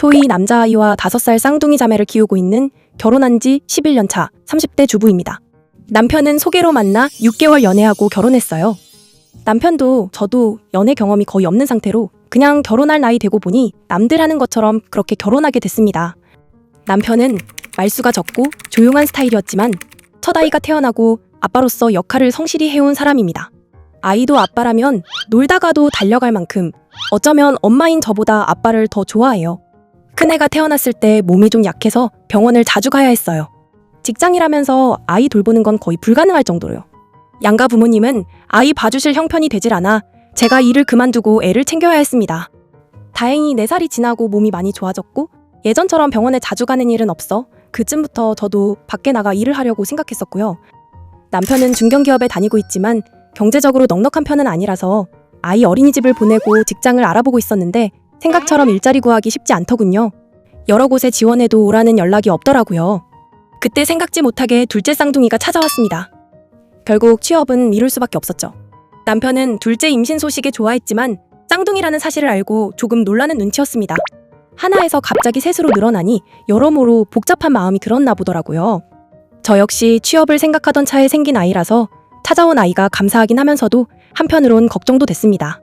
초이 남자아이와 5살 쌍둥이 자매를 키우고 있는 결혼한 지 11년 차 30대 주부입니다. 남편은 소개로 만나 6개월 연애하고 결혼했어요. 남편도 저도 연애 경험이 거의 없는 상태로 그냥 결혼할 나이 되고 보니 남들 하는 것처럼 그렇게 결혼하게 됐습니다. 남편은 말수가 적고 조용한 스타일이었지만 첫 아이가 태어나고 아빠로서 역할을 성실히 해온 사람입니다. 아이도 아빠라면 놀다가도 달려갈 만큼 어쩌면 엄마인 저보다 아빠를 더 좋아해요. 큰애가 태어났을 때 몸이 좀 약해서 병원을 자주 가야 했어요. 직장이라면서 아이 돌보는 건 거의 불가능할 정도로요. 양가 부모님은 아이 봐주실 형편이 되질 않아 제가 일을 그만두고 애를 챙겨야 했습니다. 다행히 4살이 지나고 몸이 많이 좋아졌고 예전처럼 병원에 자주 가는 일은 없어 그쯤부터 저도 밖에 나가 일을 하려고 생각했었고요. 남편은 중견기업에 다니고 있지만 경제적으로 넉넉한 편은 아니라서 아이 어린이집을 보내고 직장을 알아보고 있었는데 생각처럼 일자리 구하기 쉽지 않더군요. 여러 곳에 지원해도 오라는 연락이 없더라고요. 그때 생각지 못하게 둘째 쌍둥이가 찾아왔습니다. 결국 취업은 미룰 수밖에 없었죠. 남편은 둘째 임신 소식에 좋아했지만 쌍둥이라는 사실을 알고 조금 놀라는 눈치였습니다. 하나에서 갑자기 셋으로 늘어나니 여러모로 복잡한 마음이 들었나 보더라고요. 저 역시 취업을 생각하던 차에 생긴 아이라서 찾아온 아이가 감사하긴 하면서도 한편으론 걱정도 됐습니다.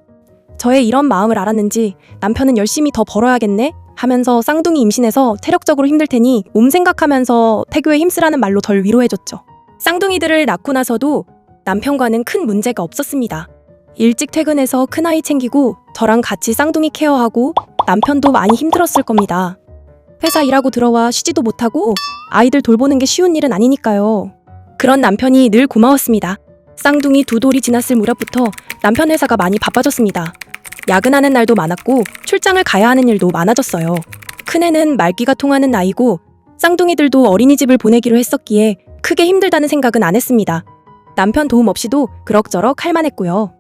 저의 이런 마음을 알았는지 남편은 열심히 더 벌어야겠네 하면서 쌍둥이 임신해서 체력적으로 힘들 테니 몸 생각하면서 태교에 힘쓰라는 말로 덜 위로해줬죠. 쌍둥이들을 낳고 나서도 남편과는 큰 문제가 없었습니다. 일찍 퇴근해서 큰아이 챙기고 저랑 같이 쌍둥이 케어하고 남편도 많이 힘들었을 겁니다. 회사 일하고 들어와 쉬지도 못하고 아이들 돌보는 게 쉬운 일은 아니니까요. 그런 남편이 늘 고마웠습니다. 쌍둥이 2돌이 지났을 무렵부터 남편 회사가 많이 바빠졌습니다. 야근하는 날도 많았고 출장을 가야 하는 일도 많아졌어요. 큰애는 말귀가 통하는 나이고 쌍둥이들도 어린이집을 보내기로 했었기에 크게 힘들다는 생각은 안 했습니다. 남편 도움 없이도 그럭저럭 할만했고요.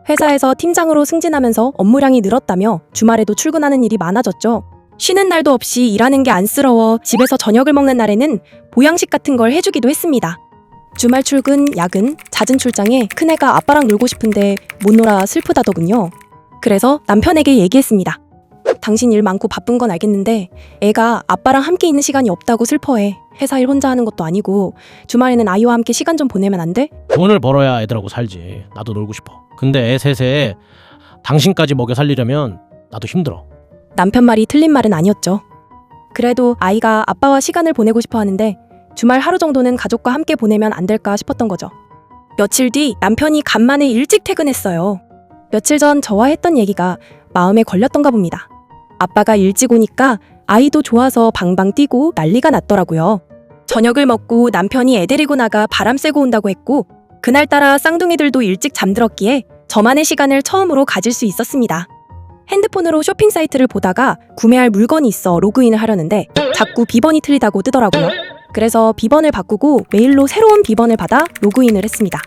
회사에서 팀장으로 승진하면서 업무량이 늘었다며 주말에도 출근하는 일이 많아졌죠. 쉬는 날도 없이 일하는 게 안쓰러워 집에서 저녁을 먹는 날에는 보양식 같은 걸 해주기도 했습니다. 주말 출근, 야근, 잦은 출장에 큰애가 아빠랑 놀고 싶은데 못 놀아 슬프다더군요. 그래서 남편에게 얘기했습니다. 당신 일 많고 바쁜 건 알겠는데 애가 아빠랑 함께 있는 시간이 없다고 슬퍼해. 회사 일 혼자 하는 것도 아니고 주말에는 아이와 함께 시간 좀 보내면 안 돼? 돈을 벌어야 애들하고 살지. 나도 놀고 싶어. 근데 애 셋에 당신까지 먹여 살리려면 나도 힘들어. 남편 말이 틀린 말은 아니었죠. 그래도 아이가 아빠와 시간을 보내고 싶어 하는데 주말 하루 정도는 가족과 함께 보내면 안 될까 싶었던 거죠. 며칠 뒤 남편이 간만에 일찍 퇴근했어요. 며칠 전 저와 했던 얘기가 마음에 걸렸던가 봅니다. 아빠가 일찍 오니까 아이도 좋아서 방방 뛰고 난리가 났더라고요. 저녁을 먹고 남편이 애 데리고 나가 바람 쐬고 온다고 했고 그날따라 쌍둥이들도 일찍 잠들었기에 저만의 시간을 처음으로 가질 수 있었습니다. 핸드폰으로 쇼핑 사이트를 보다가 구매할 물건이 있어 로그인을 하려는데 자꾸 비번이 틀리다고 뜨더라고요. 그래서 비번을 바꾸고 메일로 새로운 비번을 받아 로그인을 했습니다.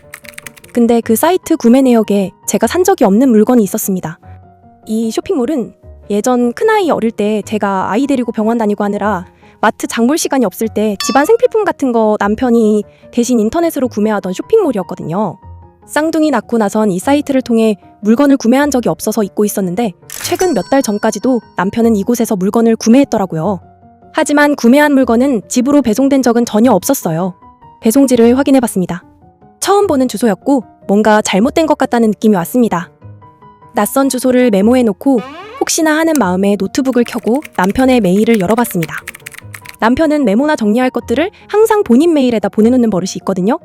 근데 그 사이트 구매 내역에 제가 산 적이 없는 물건이 있었습니다. 이 쇼핑몰은 예전 큰아이 어릴 때 제가 아이 데리고 병원 다니고 하느라 마트 장 볼 시간이 없을 때 집안 생필품 같은 거 남편이 대신 인터넷으로 구매하던 쇼핑몰이었거든요. 쌍둥이 낳고 나선 이 사이트를 통해 물건을 구매한 적이 없어서 잊고 있었는데 최근 몇 달 전까지도 남편은 이곳에서 물건을 구매했더라고요. 하지만 구매한 물건은 집으로 배송된 적은 전혀 없었어요. 배송지를 확인해봤습니다. 처음 보는 주소였고 뭔가 잘못된 것 같다는 느낌이 왔습니다. 낯선 주소를 메모해놓고 혹시나 하는 마음에 노트북을 켜고 남편의 메일을 열어봤습니다. 남편은 메모나 정리할 것들을 항상 본인 메일에다 보내놓는 버릇이 있거든요.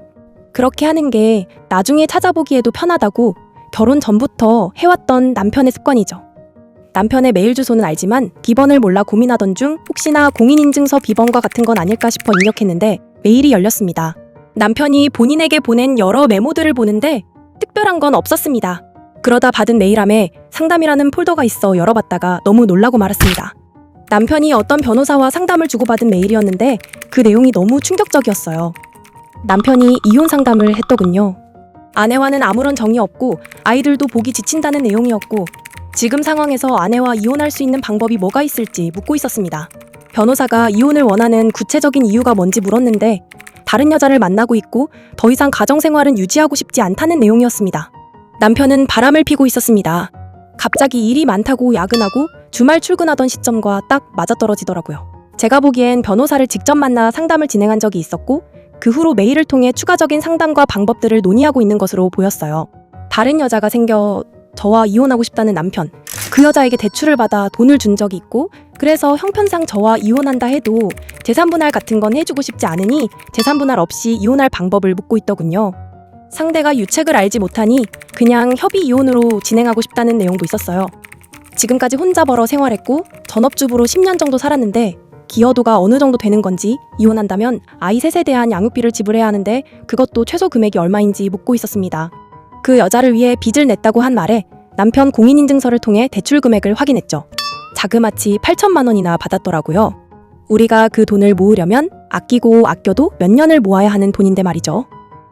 그렇게 하는 게 나중에 찾아보기에도 편하다고 결혼 전부터 해왔던 남편의 습관이죠. 남편의 메일 주소는 알지만 비번을 몰라 고민하던 중 혹시나 공인인증서 비번과 같은 건 아닐까 싶어 입력했는데 메일이 열렸습니다. 남편이 본인에게 보낸 여러 메모들을 보는데 특별한 건 없었습니다. 그러다 받은 메일함에 상담이라는 폴더가 있어 열어봤다가 너무 놀라고 말았습니다. 남편이 어떤 변호사와 상담을 주고받은 메일이었는데 그 내용이 너무 충격적이었어요. 남편이 이혼 상담을 했더군요. 아내와는 아무런 정이 없고 아이들도 보기 지친다는 내용이었고 지금 상황에서 아내와 이혼할 수 있는 방법이 뭐가 있을지 묻고 있었습니다. 변호사가 이혼을 원하는 구체적인 이유가 뭔지 물었는데 다른 여자를 만나고 있고 더 이상 가정생활은 유지하고 싶지 않다는 내용이었습니다. 남편은 바람을 피고 있었습니다. 갑자기 일이 많다고 야근하고 주말 출근하던 시점과 딱 맞아떨어지더라고요. 제가 보기엔 변호사를 직접 만나 상담을 진행한 적이 있었고 그 후로 메일을 통해 추가적인 상담과 방법들을 논의하고 있는 것으로 보였어요. 다른 여자가 생겨 저와 이혼하고 싶다는 남편, 그 여자에게 대출을 받아 돈을 준 적이 있고 그래서 형편상 저와 이혼한다 해도 재산분할 같은 건 해주고 싶지 않으니 재산분할 없이 이혼할 방법을 묻고 있더군요. 상대가 유책을 알지 못하니 그냥 협의 이혼으로 진행하고 싶다는 내용도 있었어요. 지금까지 혼자 벌어 생활했고 전업주부로 10년 정도 살았는데 기여도가 어느 정도 되는 건지 이혼한다면 아이 셋에 대한 양육비를 지불해야 하는데 그것도 최소 금액이 얼마인지 묻고 있었습니다. 그 여자를 위해 빚을 냈다고 한 말에 남편 공인인증서를 통해 대출 금액을 확인했죠. 자그마치 8천만 원이나 받았더라고요. 우리가 그 돈을 모으려면 아끼고 아껴도 몇 년을 모아야 하는 돈인데 말이죠.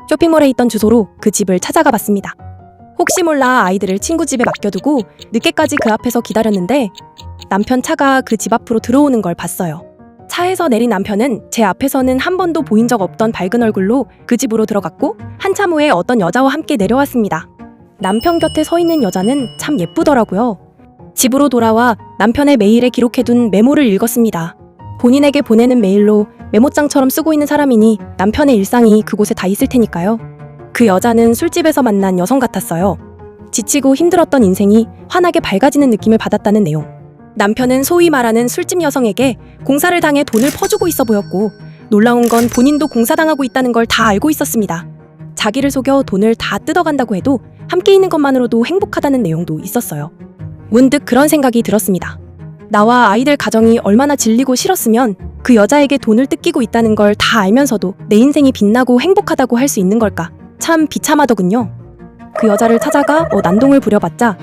쇼핑몰에 있던 주소로 그 집을 찾아가 봤습니다. 혹시 몰라 아이들을 친구 집에 맡겨두고 늦게까지 그 앞에서 기다렸는데 남편 차가 그 집 앞으로 들어오는 걸 봤어요. 차에서 내린 남편은 제 앞에서는 한 번도 보인 적 없던 밝은 얼굴로 그 집으로 들어갔고 한참 후에 어떤 여자와 함께 내려왔습니다. 남편 곁에 서 있는 여자는 참 예쁘더라고요. 집으로 돌아와 남편의 메일에 기록해둔 메모를 읽었습니다. 본인에게 보내는 메일로 메모장처럼 쓰고 있는 사람이니 남편의 일상이 그곳에 다 있을 테니까요. 그 여자는 술집에서 만난 여성 같았어요. 지치고 힘들었던 인생이 환하게 밝아지는 느낌을 받았다는 내용. 남편은 소위 말하는 술집 여성에게 공사를 당해 돈을 퍼주고 있어 보였고 놀라운 건 본인도 공사당하고 있다는 걸 다 알고 있었습니다. 자기를 속여 돈을 다 뜯어간다고 해도 함께 있는 것만으로도 행복하다는 내용도 있었어요. 문득 그런 생각이 들었습니다. 나와 아이들 가정이 얼마나 질리고 싫었으면 그 여자에게 돈을 뜯기고 있다는 걸 다 알면서도 내 인생이 빛나고 행복하다고 할 수 있는 걸까? 참 비참하더군요. 그 여자를 찾아가 난동을 부려봤자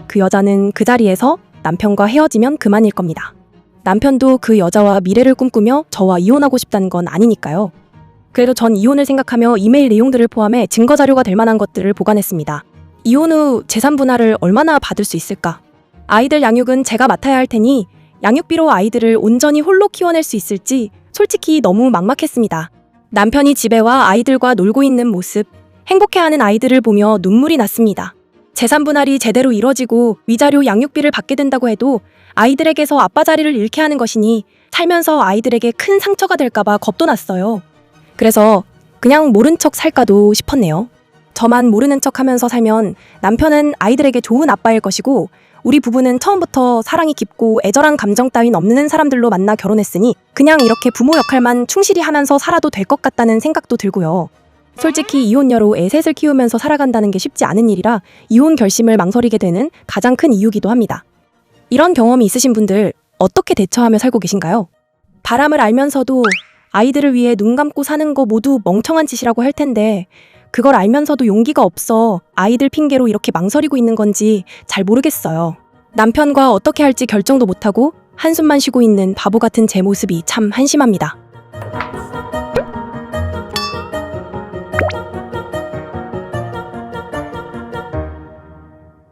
그 여자는 그 자리에서 남편과 헤어지면 그만일 겁니다. 남편도 그 여자와 미래를 꿈꾸며 저와 이혼하고 싶다는 건 아니니까요. 그래도 전 이혼을 생각하며 이메일 내용들을 포함해 증거 자료가 될 만한 것들을 보관했습니다. 이혼 후 재산 분할을 얼마나 받을 수 있을까? 아이들 양육은 제가 맡아야 할 테니 양육비로 아이들을 온전히 홀로 키워낼 수 있을지 솔직히 너무 막막했습니다. 남편이 집에 와 아이들과 놀고 있는 모습, 행복해하는 아이들을 보며 눈물이 났습니다. 재산 분할이 제대로 이뤄지고 위자료 양육비를 받게 된다고 해도 아이들에게서 아빠 자리를 잃게 하는 것이니 살면서 아이들에게 큰 상처가 될까봐 겁도 났어요. 그래서 그냥 모른 척 살까도 싶었네요. 저만 모르는 척 하면서 살면 남편은 아이들에게 좋은 아빠일 것이고 우리 부부는 처음부터 사랑이 깊고 애절한 감정 따윈 없는 사람들로 만나 결혼했으니 그냥 이렇게 부모 역할만 충실히 하면서 살아도 될 것 같다는 생각도 들고요. 솔직히 이혼녀로 애 셋을 키우면서 살아간다는 게 쉽지 않은 일이라 이혼 결심을 망설이게 되는 가장 큰 이유기도 합니다. 이런 경험이 있으신 분들 어떻게 대처하며 살고 계신가요? 바람을 알면서도 아이들을 위해 눈 감고 사는 거 모두 멍청한 짓이라고 할 텐데 그걸 알면서도 용기가 없어 아이들 핑계로 이렇게 망설이고 있는 건지 잘 모르겠어요. 남편과 어떻게 할지 결정도 못하고 한숨만 쉬고 있는 바보 같은 제 모습이 참 한심합니다.